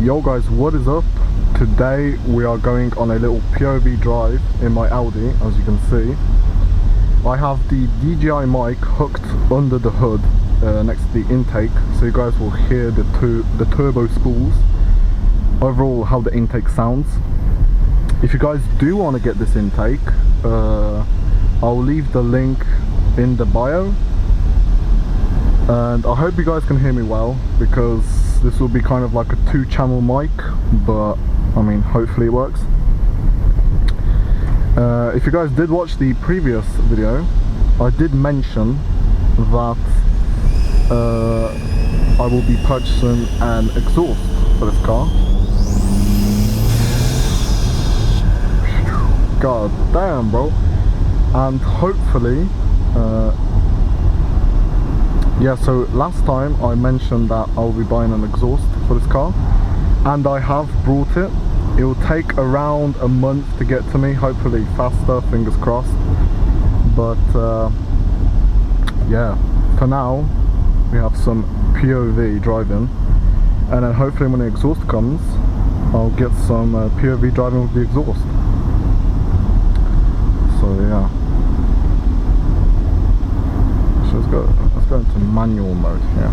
Yo guys, what is up? Today we are going on a little POV drive in my Audi. As you can see, I have the DJI mic hooked under the hood next to the intake, so you guys will hear the turbo spools. Overall, how the intake sounds. If you guys do want to get this intake, I'll leave the link in the bio, and I hope you guys can hear me well, because this will be kind of like a 2-channel mic, but I mean, hopefully it works. If you guys did watch the previous video, I did mention that I will be purchasing an exhaust for this car. God damn, bro. And hopefully yeah, so last time I mentioned that I'll be buying an exhaust for this car, and I have brought it. It will take around a month to get to me, hopefully faster, fingers crossed. But yeah, for now we have some POV driving, and then hopefully when the exhaust comes, I'll get some POV driving with the exhaust. So yeah, so let's go into manual mode here.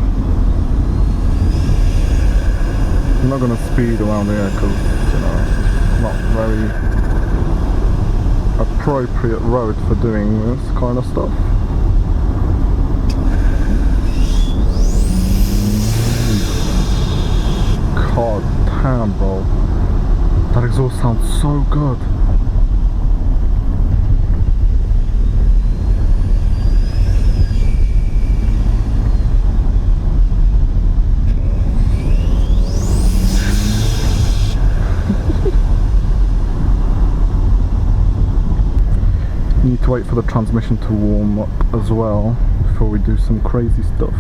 I'm not gonna speed around here because, you know, it's not very appropriate road for doing this kind of stuff. God damn, bro, that exhaust sounds so good. Need to wait for the transmission to warm up as well before we do some crazy stuff.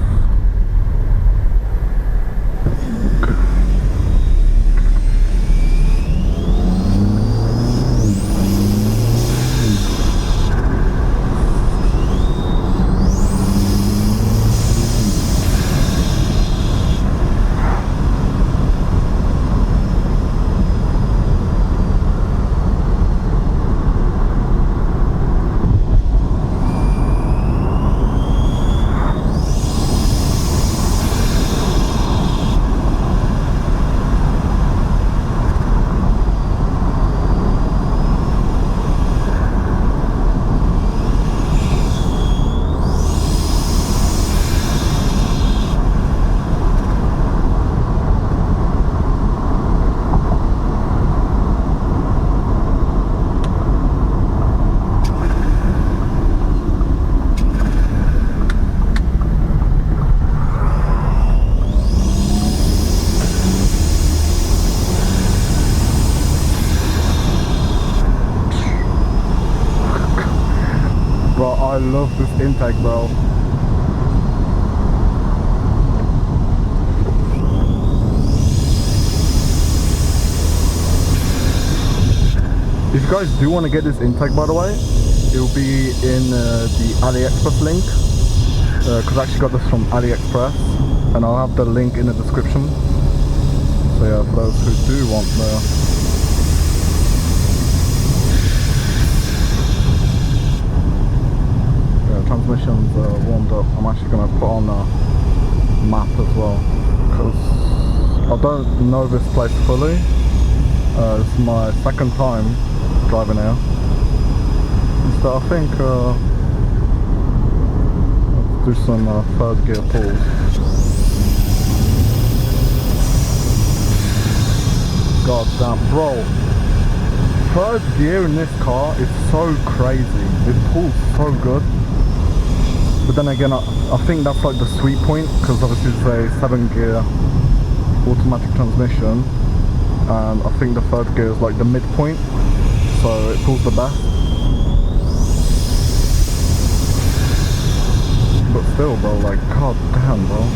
I love this intake, bro. If you guys do want to get this intake, by the way, it will be in the AliExpress link, because I actually got this from AliExpress, and I'll have the link in the description. So yeah, for those who do want the transmission's warmed up. I'm actually going to put on a map as well, because I don't know this place fully. This is my second time driving here, so I think let's do some third gear pulls. God damn, bro, third gear in this car is so crazy. It pulls so good. But then again, I think that's like the sweet point, because obviously it's a 7-gear automatic transmission, and I think the third gear is like the midpoint, so it pulls the best. But still, bro, like, god damn, bro.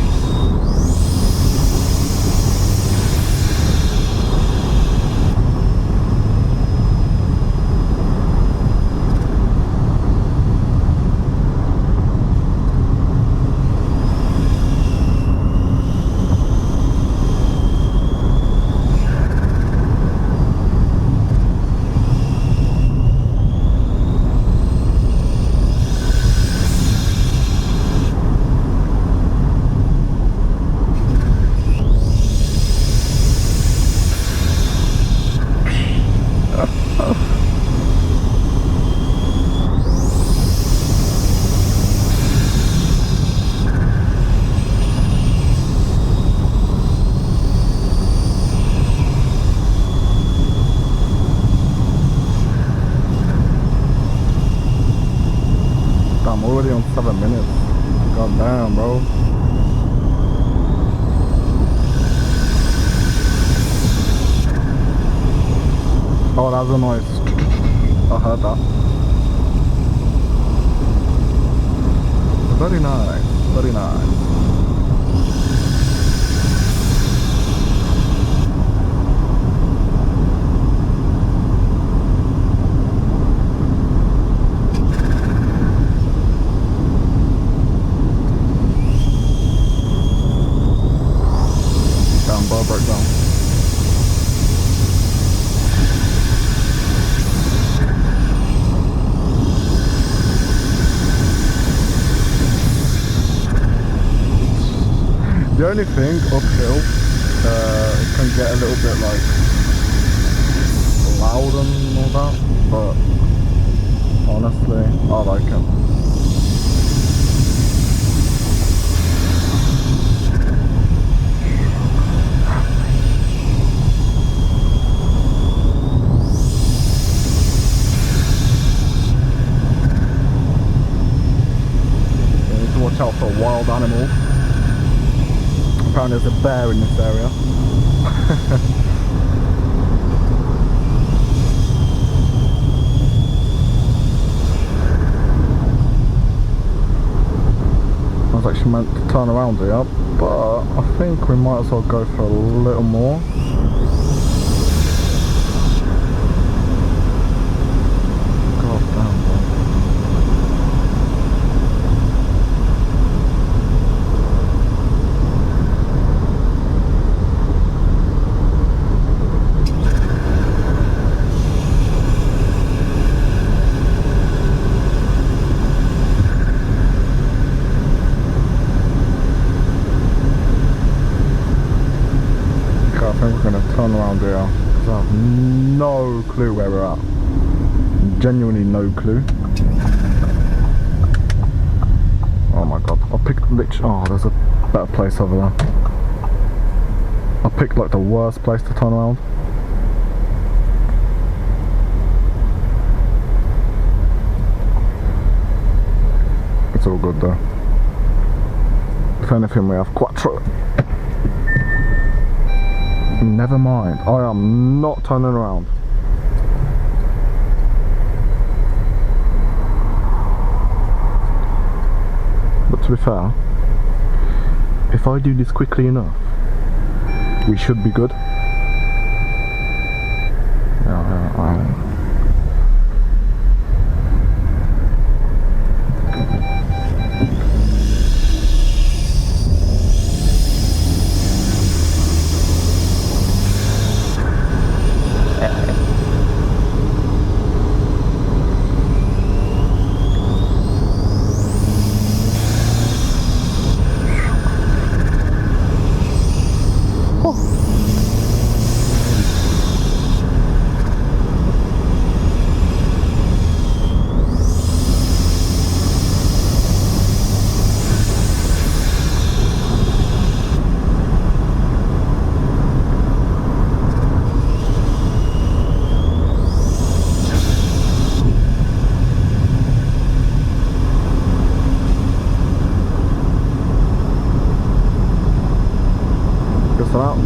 Oh, that's a noise. I heard that. Very nice, very nice. Down, bar break down. The only thing uphill, it can get a little bit like loud and all that, but honestly, I like it. You need to watch out for wild animals. Apparently there's a bear in this area. I was actually meant to turn around here, but I think we might as well go for a little more. God damn, bro. I think we're going to turn around here because I have no clue where we're at. Genuinely no clue. Oh my god, I picked literally. Oh, there's a better place over there. I picked like the worst place to turn around. It's all good though. If anything, we have Quattro. Never mind, I am not turning around. But to be fair, if I do this quickly enough, we should be good.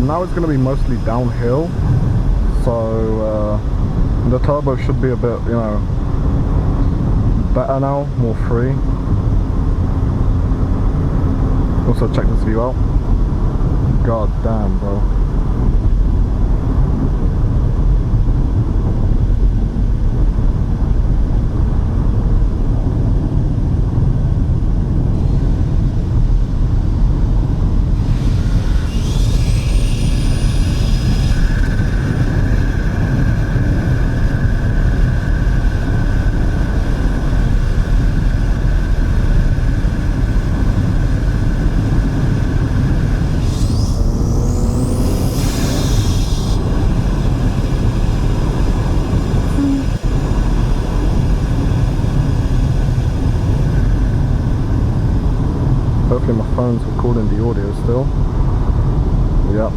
Now it's going to be mostly downhill, so the turbo should be a bit, you know, better now, more free. Also check this view out. God damn, bro. Hopefully my phone's recording the audio still. Yep,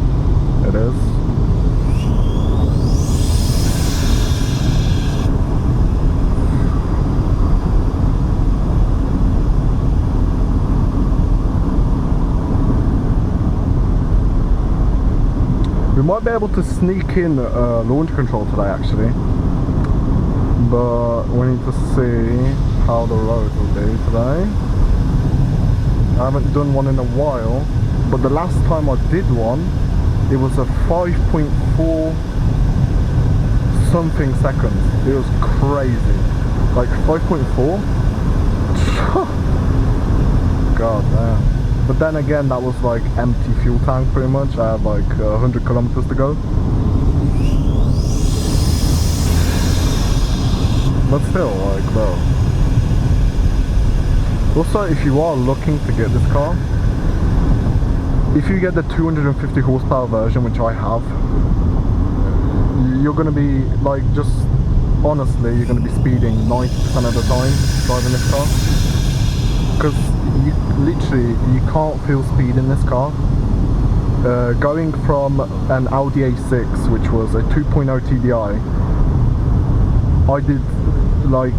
it is. We might be able to sneak in launch control today actually, but we need to see how the road will be today. I haven't done one in a while, but the last time I did one, it was a 5.4 something seconds. It was crazy. Like 5.4? God damn. But then again, that was like empty fuel tank pretty much. I had like 100 kilometers to go. But still, like, bro. Also, if you are looking to get this car, if you get the 250 horsepower version, which I have, you're gonna be like, just honestly, you're gonna be speeding 90% of the time driving this car, because you literally, you can't feel speed in this car. Going from an Audi A6, which was a 2.0 TDI, I did like,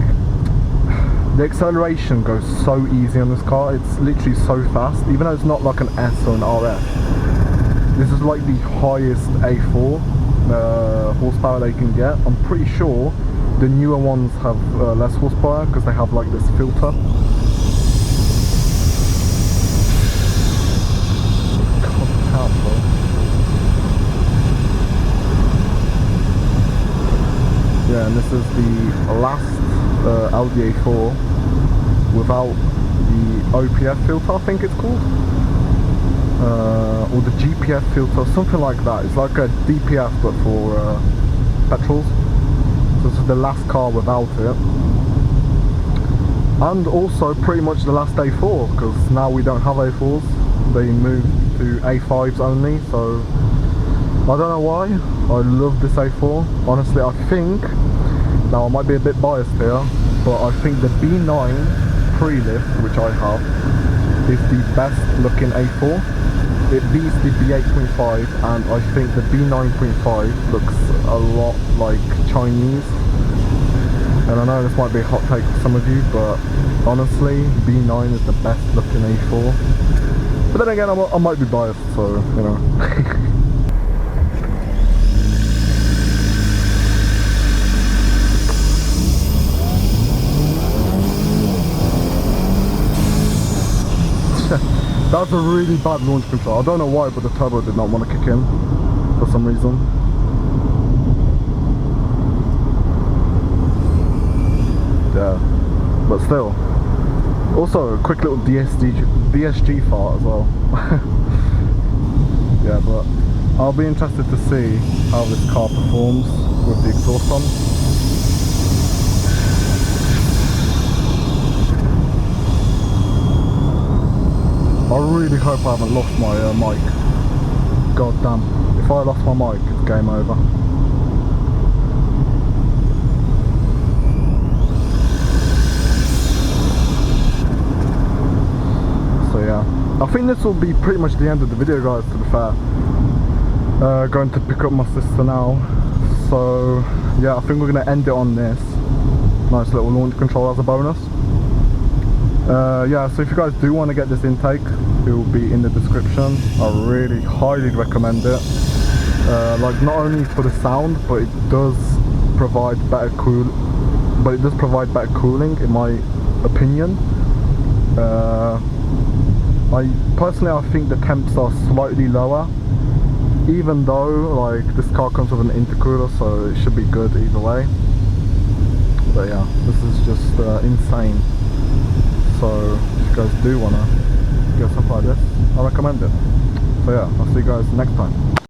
the acceleration goes so easy on this car. It's literally so fast, even though it's not like an S or an RS. This is like the highest A4 horsepower they can get. I'm pretty sure the newer ones have less horsepower because they have like this filter. Yeah, and this is the last Audi A4 without the OPF filter, I think it's called, or the GPF filter, something like that. It's like a DPF but for petrols. So this is the last car without it, and also pretty much the last A4, because now we don't have A4s. They moved to A5s only, so I don't know why. I love this A4. Honestly, I think, now I might be a bit biased here, but I think the B9 pre-lift, which I have, is the best looking A4. It beats the B8.5, and I think the B9.5 looks a lot like Chinese. And I know this might be a hot take for some of you, but honestly, B9 is the best looking A4. But then again, I might be biased, so, you know. That's a really bad launch control. I don't know why, but the turbo did not want to kick in for some reason. Yeah, but still. Also, a quick little DSG fart as well. Yeah, but I'll be interested to see how this car performs with the exhaust on. I really hope I haven't lost my mic. God damn. If I lost my mic, it's game over. So yeah. I think this will be pretty much the end of the video, guys, to be fair. Going to pick up my sister now. So yeah, I think we're going to end it on this. Nice little launch control as a bonus. Yeah, so if you guys do want to get this intake, it will be in the description. I really highly recommend it. Like, not only for the sound, but it does provide better cooling, in my opinion. I think the temps are slightly lower, even though like this car comes with an intercooler, so it should be good either way. But yeah, this is just insane. So if you guys do want to get something like this, I recommend it. So yeah, I'll see you guys next time.